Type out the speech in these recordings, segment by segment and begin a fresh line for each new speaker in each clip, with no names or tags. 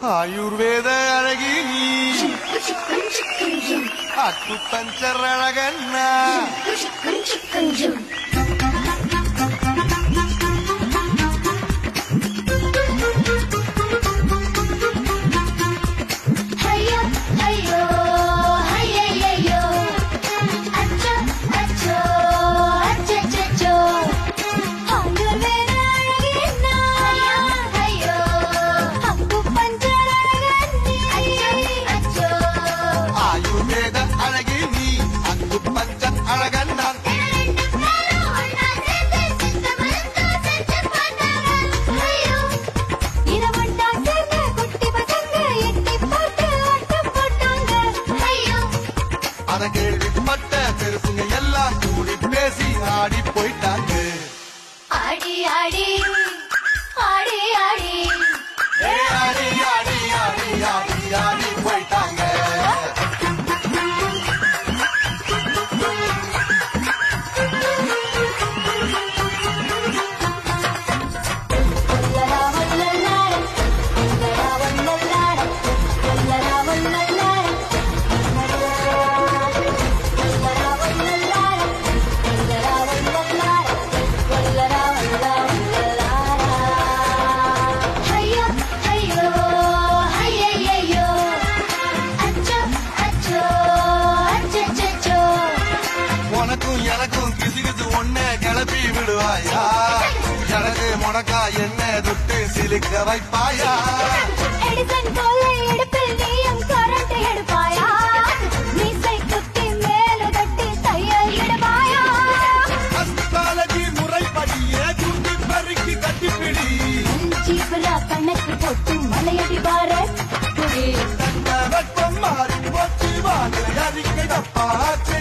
ஆயுர்வேத அழகி நீ அக்கு பஞ்சர் அழகண்ணா கேள்விப்பட்ட பெருசுங்க எல்லாம் கூடி பேசி ஆடி போயிட்டாங்க.
ஆடி ஆடி ஆடி ஆடி
ஆடி ஆடி ஆடி ஆடி ஆடி போயிட்டாங்க. எனக்கும் கிசுகிசு ஒண்ணு கிளப்பி விடுவாயா, எனக்கு முடக்கா என்ன தொட்டு சிலுக்க வைப்பாயா, அஸ்ட்ராலஜி முறைப்படியே குட்டி பறிக்கு கட்டிப்பிடி
கணக்கு போட்டு மலையடி பார
வெப்பம் மாறி போச்சு வானிலை அறிக்கை தப்பாச்சு,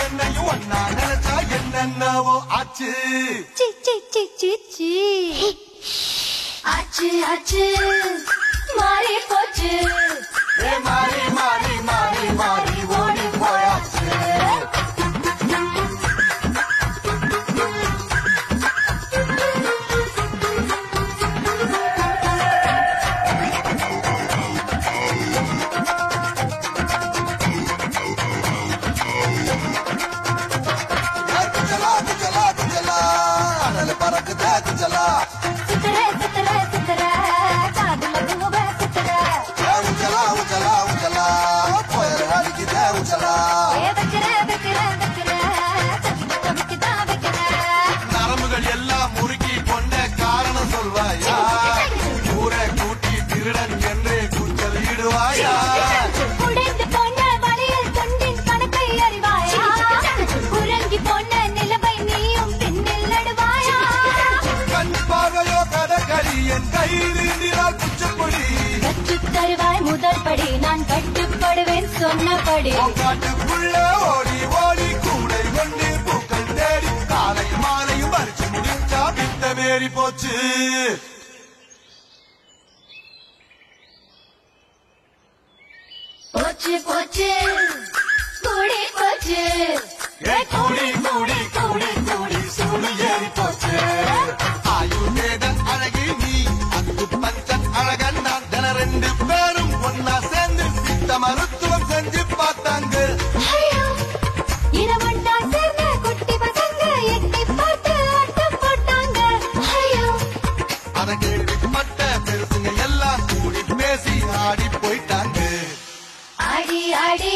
என்னையும் ஒன்னா நினைச்சா என்னென்னவோ ஆச்சு.
ஆச்சு ஆச்சு மாறி போச்சு,
மாறி மாறி மாறி மாறி ஓடி போயாச்சு. பறக்குதா குஜலா
சுத்தர சுத்தர சுத்தர காதுல பூவ சுத்தர
உஜலா உஜலா உஜலா போயர் அடிக்குதா உஜலா நரம்புகள் எல்லாம் முறுக்கி கொண்ட காரணம் சொல்வாயா, ஊரை கூட்டி திருடன் என்று கூச்சல் இடுவாயா,
உடைந்து போன வழியில் தொண்டின் கணக்கை அறிவாயா, உறங்கி போன நிலவை நீயும் பின்னில் நடுவாயா,
கண் பார்வையோ கடற்கரி என் கையில் நீரால் குச்சப்படி
கற்றுத் தருவாய் முதல் படி நான் கட்டுப்படுவேன் சொன்னபடி,
காட்டுக்குள்ள ஓடி ஓடி கூடை கொண்டு பூக்கள் தேடி காலை மாலையும் பறிச்சு முடிச்சா பித்த மேறி போச்சு.
போச்சு போச்சு கூடி போச்சு,
கூடி கூடி கூடி கூடி சூடு ஏறி போச்சு. ஆயுர்வேத அழகி நீ அக்கு பஞ்சன் அழகன் நான் தின ரெண்டு பேரும் ஒன்னா சேர்ந்து சித்த மருத்துவம் செஞ்சு பார்த்தாங்க.
இரவண்டா சேர்ந்த குட்டி பசங்க எட்டி பார்த்து ஆட்டம் போட்டாங்க.
அத கேள்விப்பட்ட பெருசுங்க எல்லாம் கூடி பேசி ஆடி போயிட்டாங்க.
ஆடி ஆடி